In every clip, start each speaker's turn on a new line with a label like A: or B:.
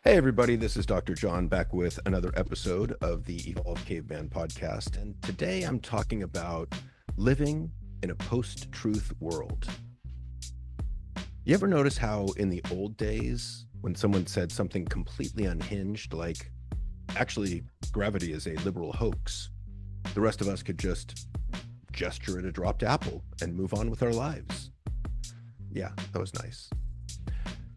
A: Hey, everybody, this is Dr. John back with another episode of the Evolved Caveman podcast. And today I'm talking about living in a post-truth world. You ever notice how in the old days, when someone said something completely unhinged, like, actually, gravity is a liberal hoax, the rest of us could just gesture at a dropped apple and move on with our lives? Yeah, that was nice.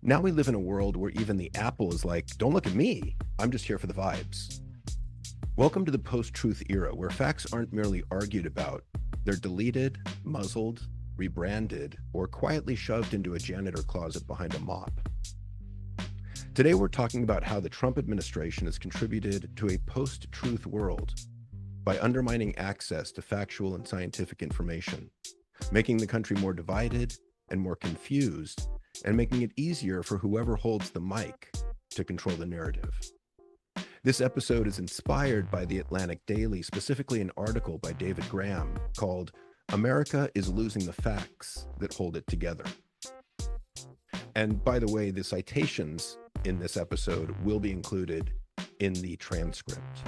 A: Now we live in a world where even the apple is like, don't look at me. I'm just here for the vibes. Welcome to the post-truth era, where facts aren't merely argued about. They're deleted, muzzled, rebranded, or quietly shoved into a janitor closet behind a mop. Today, we're talking about how the Trump administration has contributed to a post-truth world by undermining access to factual and scientific information, making the country more divided and more confused, and making it easier for whoever holds the mic to control the narrative. This episode is inspired by the Atlantic Daily, specifically an article by David Graham called "America is Losing the Facts That Hold It Together." And by the way, the citations in this episode will be included in the transcript.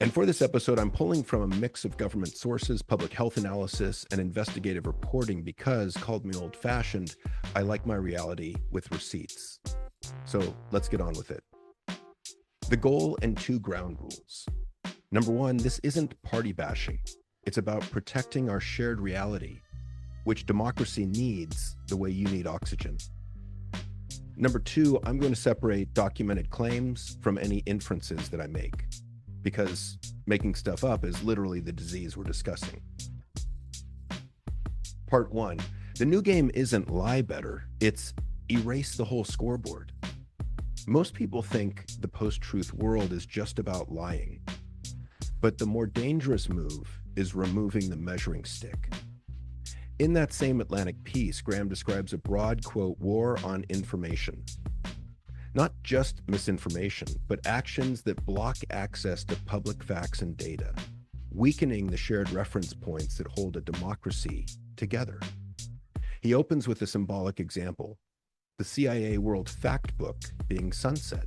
A: And for this episode, I'm pulling from a mix of government sources, public health analysis, and investigative reporting because, called me old-fashioned, I like my reality with receipts. So let's get on with it. The goal and 2 ground rules. Number 1, this isn't party bashing. It's about protecting our shared reality, which democracy needs the way you need oxygen. Number 2, I'm going to separate documented claims from any inferences that I make, because making stuff up is literally the disease we're discussing. Part 1, the new game isn't lie better, it's erase the whole scoreboard. Most people think the post-truth world is just about lying, but the more dangerous move is removing the measuring stick. In that same Atlantic piece, Graham describes a broad, quote, war on information. Not just misinformation, but actions that block access to public facts and data, weakening the shared reference points that hold a democracy together. He opens with a symbolic example, the CIA World Fact Book being sunset.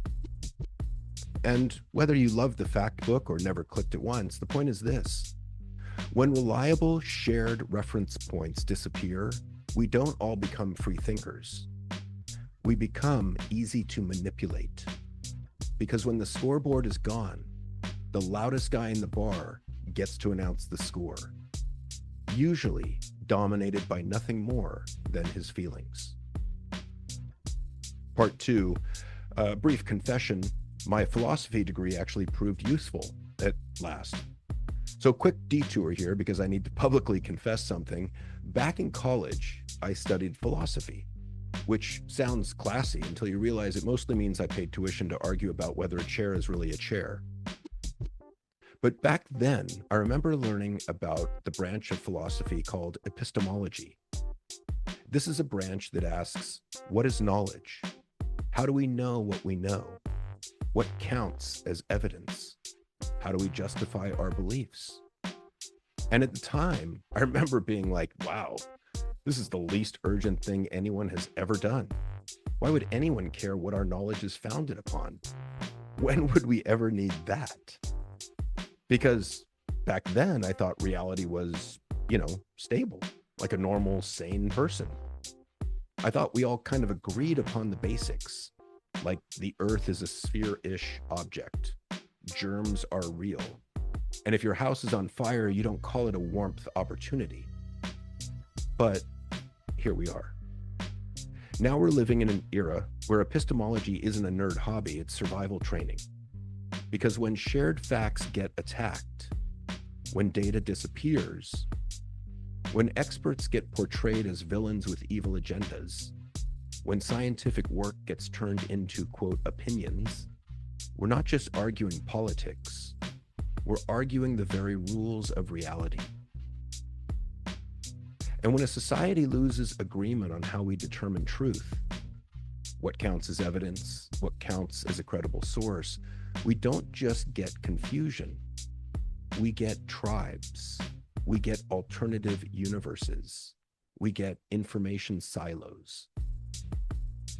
A: And whether you love the fact book or never clicked it once, the point is this: when reliable shared reference points disappear, we don't all become free thinkers. We become easy to manipulate. Because when the scoreboard is gone, the loudest guy in the bar gets to announce the score, usually dominated by nothing more than his feelings. Part 2, a brief confession, my philosophy degree actually proved useful at last. So quick detour here because I need to publicly confess something. Back in college, I studied philosophy, which sounds classy until you realize it mostly means I paid tuition to argue about whether a chair is really a chair. But back then, I remember learning about the branch of philosophy called Epistemology. This is a branch that asks, what is knowledge? How do we know what we know? What counts as evidence? How do we justify our beliefs? And at the time, I remember being like, wow, this is the least urgent thing anyone has ever done. Why would anyone care what our knowledge is founded upon? When would we ever need that? Because back then I thought reality was, stable, like a normal, sane person. I thought we all kind of agreed upon the basics, like the earth is a sphere-ish object. Germs are real. And if your house is on fire, you don't call it a warmth opportunity. But here we are. Now we're living in an era where epistemology isn't a nerd hobby, it's survival training. Because when shared facts get attacked, when data disappears, when experts get portrayed as villains with evil agendas, when scientific work gets turned into, quote, opinions, we're not just arguing politics, we're arguing the very rules of reality. And when a society loses agreement on how we determine truth, what counts as evidence, what counts as a credible source, we don't just get confusion, we get tribes, we get alternative universes, we get information silos.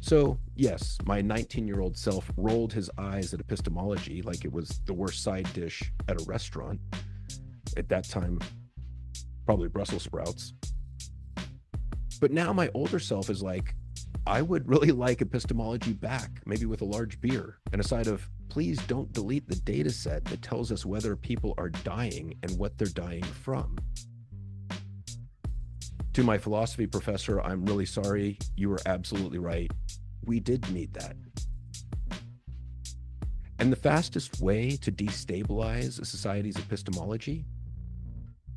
A: So, yes, my 19-year-old self rolled his eyes at epistemology like it was the worst side dish at a restaurant. At that time, probably Brussels sprouts. But now my older self is like, I would really like epistemology back, maybe with a large beer and a side of, please don't delete the data set that tells us whether people are dying and what they're dying from. To my philosophy professor, I'm really sorry. You were absolutely right. We did need that. And the fastest way to destabilize a society's epistemology?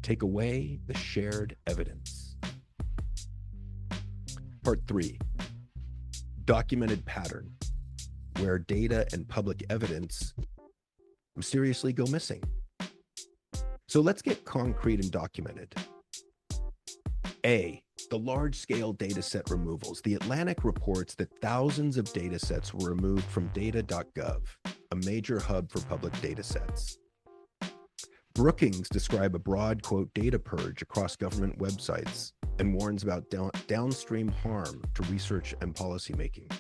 A: Take away the shared evidence. Part 3, documented pattern, where data and public evidence mysteriously go missing. So let's get concrete and documented. A, the large-scale dataset removals. The Atlantic reports that thousands of datasets were removed from data.gov, a major hub for public datasets. Brookings describe a broad, quote, data purge across government websites and warns about downstream harm to research and policymaking.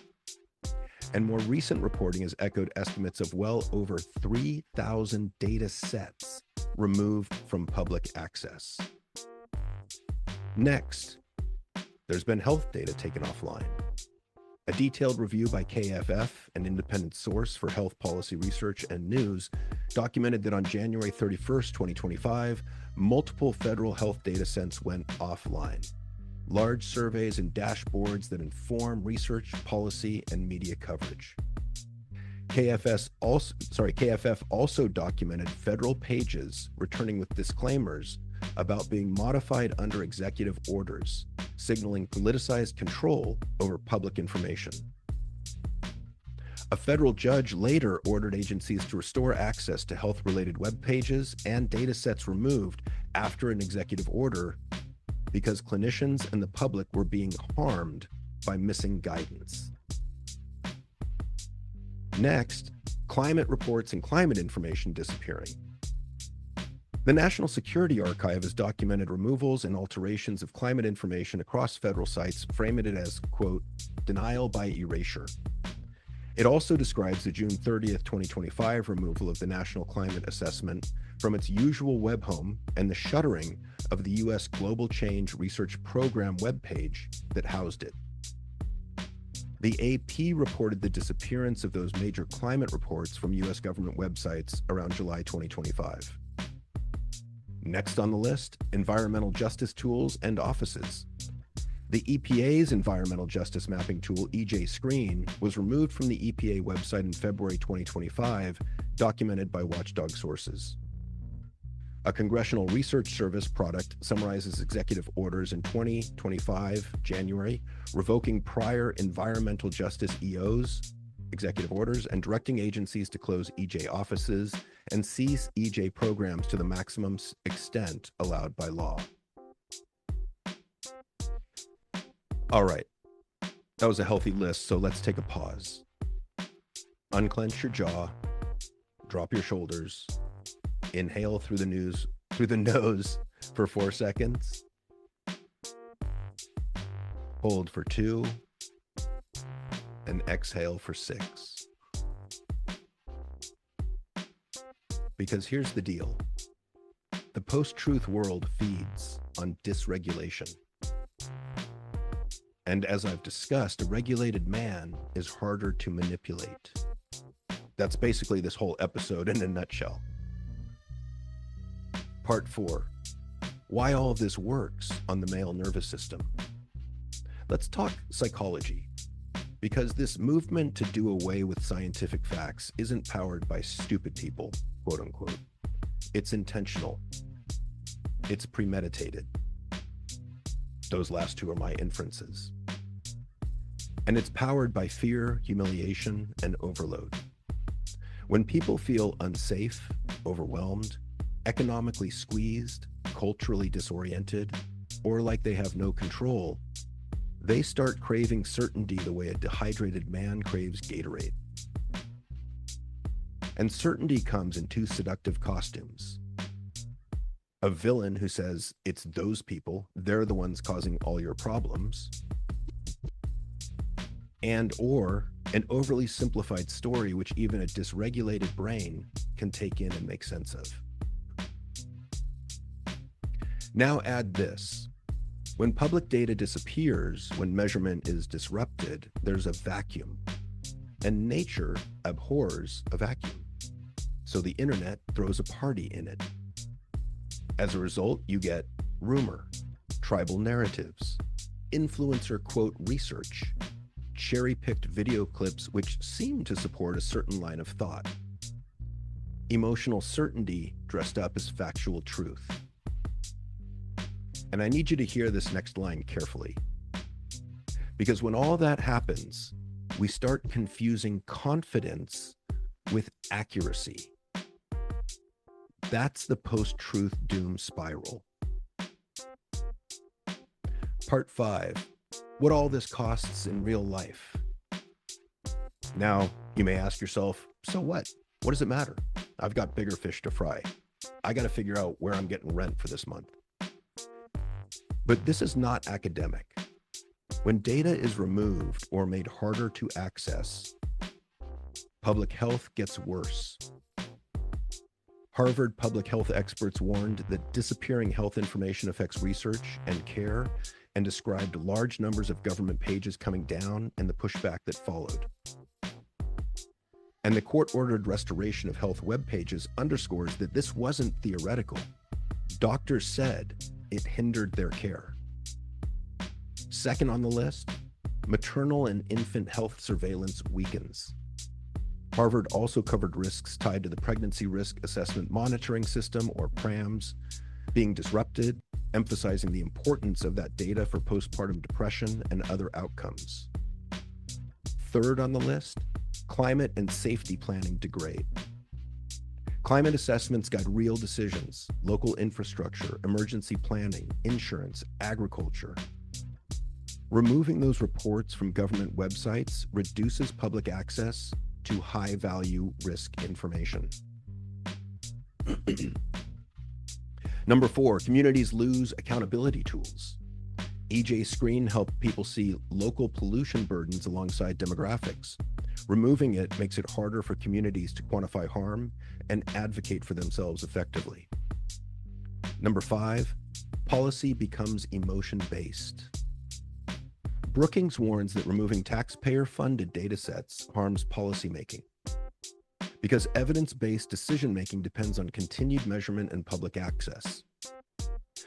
A: And more recent reporting has echoed estimates of well over 3,000 data sets removed from public access. Next, there's been health data taken offline. A detailed review by KFF, an independent source for health policy research and news, documented that on January 31st, 2025, multiple federal health data sets went offline. Large surveys and dashboards that inform research, policy, and media coverage. KFF also documented federal pages returning with disclaimers about being modified under executive orders, signaling politicized control over public information. A federal judge later ordered agencies to restore access to health-related web pages and data sets removed after an executive order because clinicians and the public were being harmed by missing guidance. Next, climate reports and climate information disappearing. The National Security Archive has documented removals and alterations of climate information across federal sites, framing it as, quote, denial by erasure. It also describes the June 30th, 2025 removal of the National Climate Assessment from its usual web home and the shuttering of the U.S. Global Change Research Program webpage that housed it. The AP reported the disappearance of those major climate reports from U.S. government websites around July 2025. Next on the list, environmental justice tools and offices. The EPA's environmental justice mapping tool, EJ Screen, was removed from the EPA website in February 2025, documented by watchdog sources. A Congressional Research Service product summarizes executive orders in 2025, January, revoking prior environmental justice EOs, executive orders, and directing agencies to close EJ offices and cease EJ programs to the maximum extent allowed by law. All right, that was a healthy list, so let's take a pause. Unclench your jaw, drop your shoulders, inhale through the nose for 4 seconds, hold for 2, and exhale for 6. Because here's the deal. The post-truth world feeds on dysregulation. And as I've discussed, a regulated man is harder to manipulate. That's basically this whole episode in a nutshell. Part 4, why all of this works on the male nervous system. Let's talk psychology, because this movement to do away with scientific facts isn't powered by stupid people, quote unquote. It's intentional. It's premeditated. Those last two are my inferences. And it's powered by fear, humiliation, and overload. When people feel unsafe, overwhelmed, economically squeezed, culturally disoriented, or like they have no control, they start craving certainty the way a dehydrated man craves Gatorade. And certainty comes in two seductive costumes. A villain who says, it's those people, they're the ones causing all your problems. and or an overly simplified story which even a dysregulated brain can take in and make sense of. Now add this. When public data disappears, when measurement is disrupted, there's a vacuum. And nature abhors a vacuum. So the internet throws a party in it. As a result, you get rumor, tribal narratives, influencer quote research, cherry-picked video clips which seem to support a certain line of thought, emotional certainty dressed up as factual truth. And I need you to hear this next line carefully. Because when all that happens, we start confusing confidence with accuracy. That's the post-truth doom spiral. Part 5, what all this costs in real life. Now, you may ask yourself, so what? What does it matter? I've got bigger fish to fry. I got to figure out where I'm getting rent for this month. But this is not academic. When data is removed or made harder to access, public health gets worse. Harvard public health experts warned that disappearing health information affects research and care, and described large numbers of government pages coming down and the pushback that followed. And the court-ordered restoration of health web pages underscores that this wasn't theoretical. Doctors said it hindered their care. Second on the list, maternal and infant health surveillance weakens. Harvard also covered risks tied to the Pregnancy Risk Assessment Monitoring System, or PRAMS, being disrupted, emphasizing the importance of that data for postpartum depression and other outcomes. Third on the list, climate and safety planning degrade. Climate assessments guide real decisions, local infrastructure, emergency planning, insurance, agriculture. Removing those reports from government websites reduces public access to high-value risk information. Number 4, communities lose accountability tools. EJ Screen helped people see local pollution burdens alongside demographics. Removing it makes it harder for communities to quantify harm and advocate for themselves effectively. Number 5, policy becomes emotion-based. Brookings warns that removing taxpayer-funded datasets harms policymaking, because evidence-based decision-making depends on continued measurement and public access.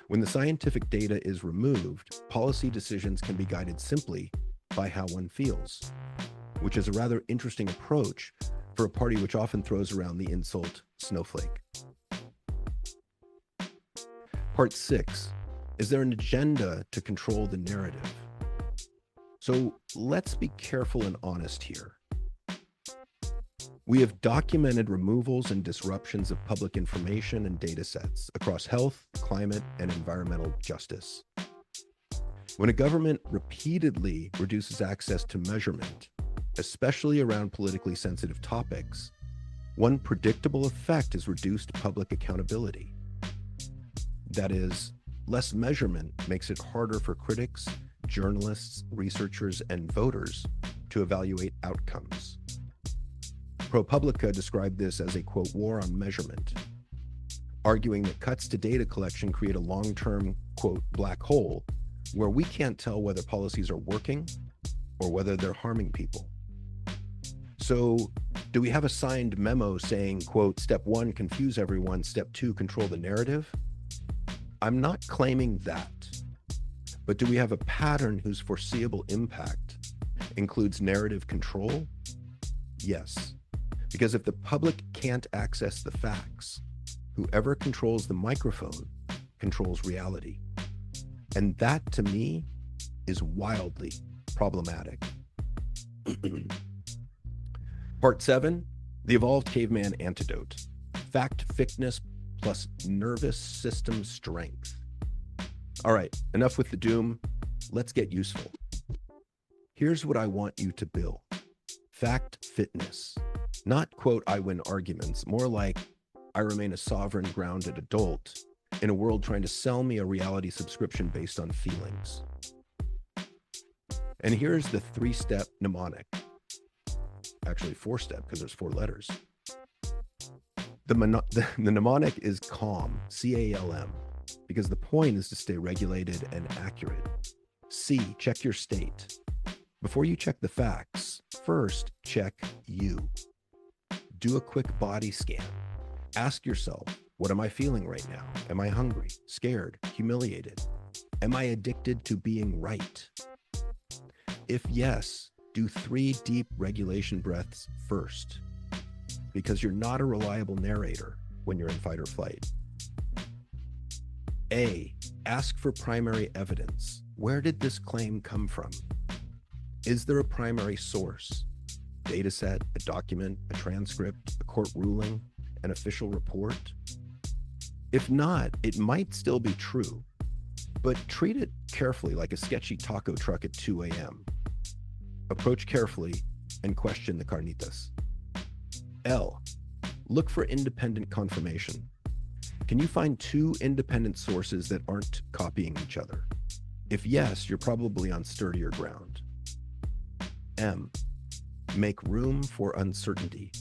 A: When the scientific data is removed, policy decisions can be guided simply by how one feels, which is a rather interesting approach for a party which often throws around the insult snowflake. Part 6, is there an agenda to control the narrative? So let's be careful and honest here. We have documented removals and disruptions of public information and data sets across health, climate, and environmental justice. When a government repeatedly reduces access to measurement, especially around politically sensitive topics, one predictable effect is reduced public accountability. That is, less measurement makes it harder for critics, journalists, researchers, and voters to evaluate outcomes. ProPublica described this as a, quote, war on measurement, arguing that cuts to data collection create a long-term, quote, black hole where we can't tell whether policies are working or whether they're harming people. So do we have a signed memo saying, quote, step 1, confuse everyone, step 2, control the narrative? I'm not claiming that. But do we have a pattern whose foreseeable impact includes narrative control? Yes. Because if the public can't access the facts, whoever controls the microphone controls reality. And that, to me, is wildly problematic. Part 7, the Evolved Caveman Antidote. Fact thickness plus nervous system strength. All right, enough with the doom. Let's get useful. Here's what I want you to build. Fact fitness. Not, quote, I win arguments, more like I remain a sovereign, grounded adult in a world trying to sell me a reality subscription based on feelings. And here's the 3-step mnemonic. Actually 4-step, because there's 4 letters. The mnemonic is CALM, C-A-L-M, because the point is to stay regulated and accurate. C, check your state. Before you check the facts, first check you. Do a quick body scan. Ask yourself, what am I feeling right now? Am I hungry, scared, humiliated? Am I addicted to being right? If yes, do 3 deep regulation breaths first, because you're not a reliable narrator when you're in fight or flight. A, ask for primary evidence. Where did this claim come from? Is there a primary source? Data set, a document, a transcript, a court ruling, an official report? If not, it might still be true, but treat it carefully, like a sketchy taco truck at 2 a.m. Approach carefully and question the carnitas. L, look for independent confirmation. Can you find 2 independent sources that aren't copying each other? If yes, you're probably on sturdier ground. M, make room for uncertainty.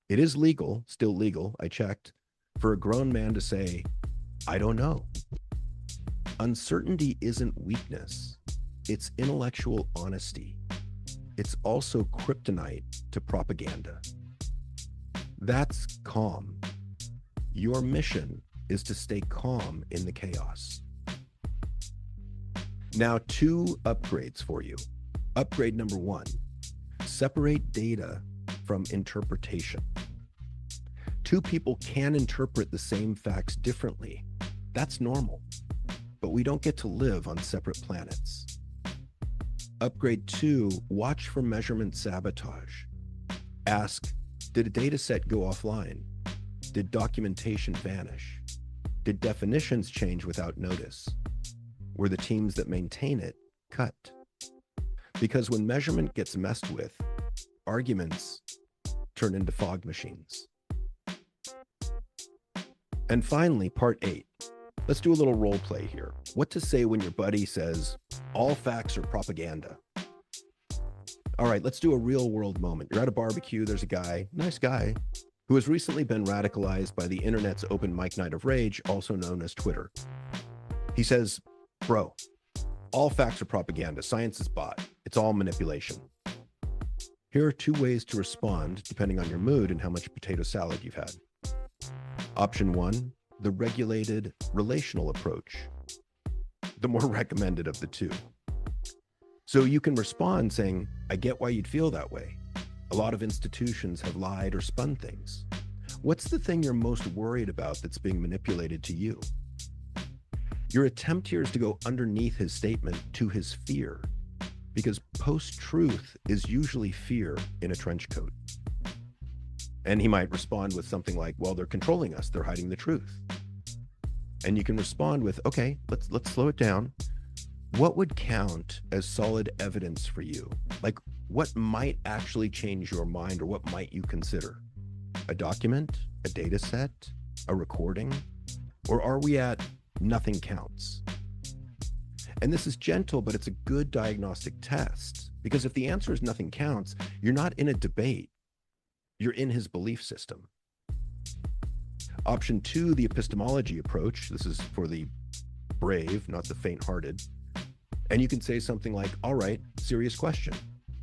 A: It is legal, still legal, I checked, for a grown man to say, I don't know. Uncertainty isn't weakness, it's intellectual honesty. It's also kryptonite to propaganda. That's calm. Your mission is to stay calm in the chaos. Now, 2 upgrades for you. Upgrade number 1, separate data from interpretation. 2 people can interpret the same facts differently. That's normal, but we don't get to live on separate planets. Upgrade 2, watch for measurement sabotage. Ask, did a data set go offline? Did documentation vanish? Did definitions change without notice? Were the teams that maintain it cut? Because when measurement gets messed with, arguments turn into fog machines. And finally, part 8. Let's do a little role play here. What to say when your buddy says, all facts are propaganda. All right, let's do a real world moment. You're at a barbecue, there's a guy, nice guy, who has recently been radicalized by the internet's open mic night of rage, also known as Twitter. He says, bro, all facts are propaganda. Science is bought. It's all manipulation. Here are 2 ways to respond depending on your mood and how much potato salad you've had. Option 1, the regulated relational approach, the more recommended of the 2. So you can respond saying, I get why you'd feel that way. A lot of institutions have lied or spun things. What's the thing you're most worried about that's being manipulated to you? Your attempt here is to go underneath his statement to his fear, because post-truth is usually fear in a trench coat. And he might respond with something like, well, they're controlling us. They're hiding the truth. And you can respond with, okay, let's slow it down. What would count as solid evidence for you? Like, what might actually change your mind, or what might you consider? A document, a data set, a recording? Or are we at nothing counts? And this is gentle, but it's a good diagnostic test, because if the answer is nothing counts, you're not in a debate. You're in his belief system. Option 2, the epistemology approach. This is for the brave, not the faint-hearted. And you can say something like, all right, serious question.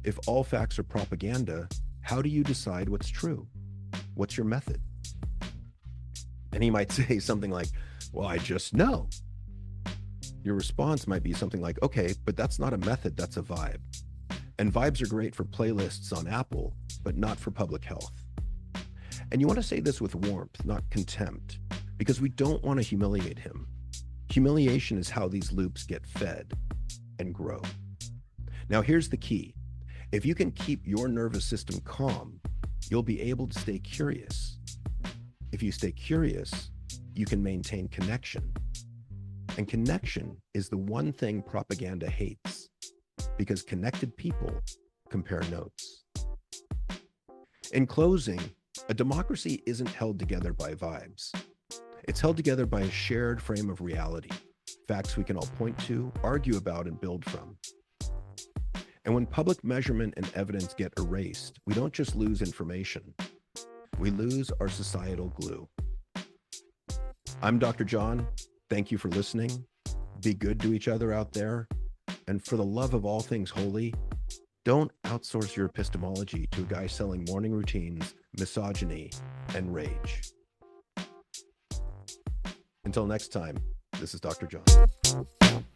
A: If all facts are propaganda, how do you decide what's true? What's your method? And he might say something like, well, I just know. Your response might be something like, okay, but that's not a method, that's a vibe. And vibes are great for playlists on Apple, but not for public health. And you want to say this with warmth, not contempt, because we don't want to humiliate him. Humiliation is how these loops get fed and grow. Now, here's the key. If you can keep your nervous system calm, you'll be able to stay curious. If you stay curious, you can maintain connection. And connection is the one thing propaganda hates, because connected people compare notes. In closing, a democracy isn't held together by vibes. It's held together by a shared frame of reality, facts we can all point to, argue about, and build from. And when public measurement and evidence get erased, we don't just lose information, we lose our societal glue. I'm Dr. John. Thank you for listening. Be good to each other out there. And for the love of all things holy, don't outsource your epistemology to a guy selling morning routines, misogyny, and rage. Until next time, this is Dr. John.